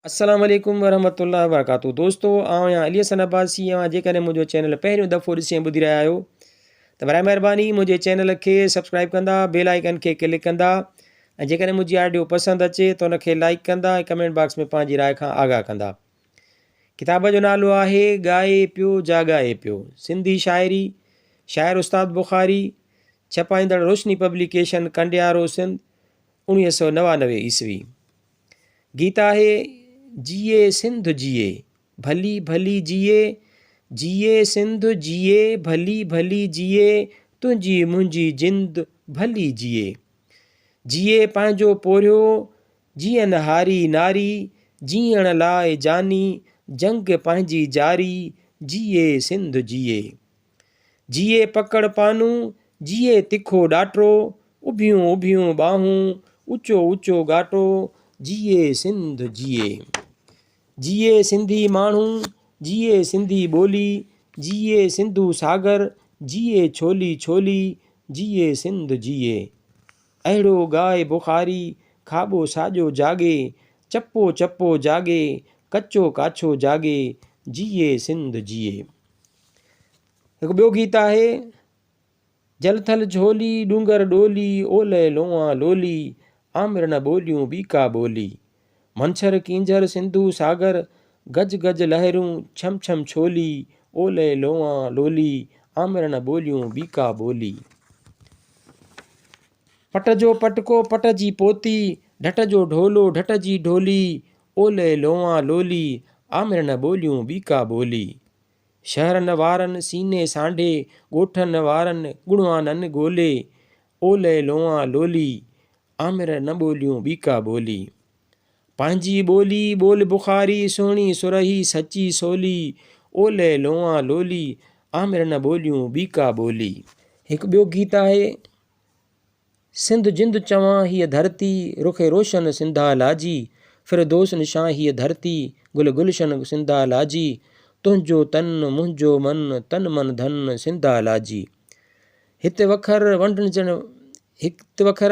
अस्सलाम वालेकुम वरहमतुल्लाहि वबरकातुहू। दोस्तों आउं अली हसन अब्बासी जेकॾहिं मुंहिंजो चैनल पहिरियों दफ़ो ॾिसी ऐं ॿुधी रहिया आहियो त बराए महिरबानी मुंहिंजे चैनल खे सब्सक्राइब कंदा, बेल आइकन खे क्लिक कंदा ऐं जेकॾहिं मुंहिंजी ऑडियो पसंदि अचे त उनखे लाइक कंदा ऐं कमेंट बॉक्स में पंहिंजी राय खां आगाह कंदा। किताब जो नालो आहे ॻाए पियो जाॻाए पियो, सिंधी शाइरी, शाइर उस्ताद बुखारी, छपाईंदड़ रोशनी पब्लिकेशन, कंडियारो सिंध, 1999 ईस्वी। गीत आहे जिए सिंध जिए भली भली जिए, जिए सिंध जिए भली भली जिए, तुंहिंजी मुंहिंजी जिंद भली जिए। जिए पंहिंजो पोरियो जीअन हारी नारी, जीअण लाइ जानी जंग पंहिंजी जारी, जिए सिंध जिए। जिए पकड़ पानू, जिए तिखो ॾाटो, उभियूं उभियूं ॿाहूं, ऊचो ऊचो घाटो, जिए सिंध जिए। जिए सिंधी माण्हू, जिए सिंधी ॿोली, जिए सिंधू सागर, जिए छोली छोली, जिए सिंध जिए। अहिड़ो ॻाए बुखारी, खाॿो साॼो जाॻे, चपो चपो जाॻे, कचो काछो जाॻे, जिए सिंध जिए। हिकु ॿियो गीत आहे जल थल झोली डूंगर डोली, ओलह लोआ लोली, आमिर न ॿोलियूं बीका ॿोली। मंछर कींझर सिंधू सागर, गज गज लहरूं छम छम छोली, ओलह लोआ लोली, आमिर न ॿोलियूं बीका ॿोली। पट जो पटको पट जी पोती, ढट जो ढोलो ढट जी ढोली, ओलह लोआ लोली, आमिर न ॿोलियूं बीका ॿोली। शहरनि वारनि सीने सांढे, ॻोठनि वारनि गुणवाननि ॻोल्हे, ओलह लोआ लोली, आमिर न ॿोलियूं बीका ॿोली। पंहिंजी ॿोली ॿोल बुखारी, सुहिणी सुरही सची सोली, ओलह लोआ लोली, आमिर न ॿोलियूं बीका ॿोली। हिकु ॿियो गीत आहे सिंध जिंद चवां हीअ धरती, रुखे रोशन सिंधा लाजी, फिरदोस निशां हीअ धरती, गुल गुलशन सिंधा लाजी, तुंहिंजो तन मुंहिंजो मन, तन मन धन सिंधा लाजी। हिते वखर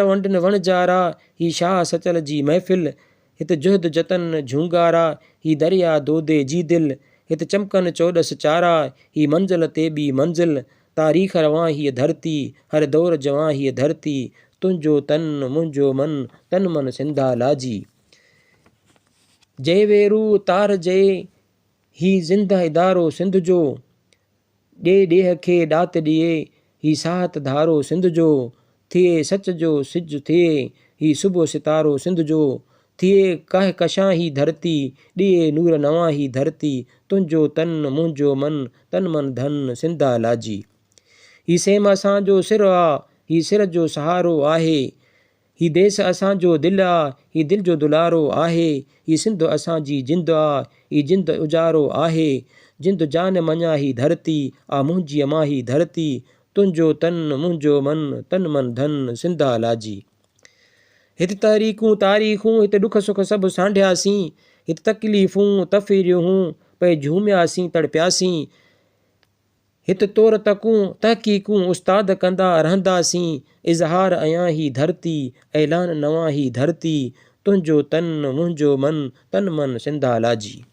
वंडन वणजारा, ही शाह सचल जी महफ़िल, हिते जुहद जतन झूंगारा, ही दरिया दोदे जी दिल, हिते चमकन चौॾस चारा, ही मंज़िल ते बि मंज़िल, तारीख़ रवां हीअ धरती, हर दौर जवां हीअ धरती, तुंहिंजो तन मुंहिंजो मन, तन मन सिंधा लाजी। जय वेरू तार जय, ही ज़िंदा इदारो सिंध जो, ॾे ॾेह खे ॾात ॾिए, ही साहत धारो सिंध जो, थिए सच जो सिज थिए, ही सुबुह सितारो सिंध जो, थिए कह कशां ही धरती, ॾिए नूर नवां ही धरती, तुंहिंजो तन मुंहिंजो मन, तन मन धन सिंधा लाजी। ही सेम असांजो सिर आ, ही सिर जो सहारो आहे, ही देश असांजो दिलि आ, ही दिलि जो दुलारो आहे, ही सिंध असांजी जिंद आ, ही जिंद उजारो आहे, जिंद जान मञा ही धरती, आ मुंहिंजी अमां ही धरती, तुंहिंजो तन मुंहिंजो मन, तन मन धन सिंधा लाजी। हिते तहरीकूं तारीख़ूं, हिते ॾुख सुख सभु सांढियासीं, हिते तकलीफ़ूं तफ़रीहूं पे झूमियासीं तड़पियासीं, हिते तौर तकूं तहक़ीक़ूं उस्ताद कंदा रहंदासीं, इज़हार अयां ही धरती, ऐलान नवां ही धरती, तुंहिंजो तन मुंहिंजो मन, तन मन सिंधा लाजी।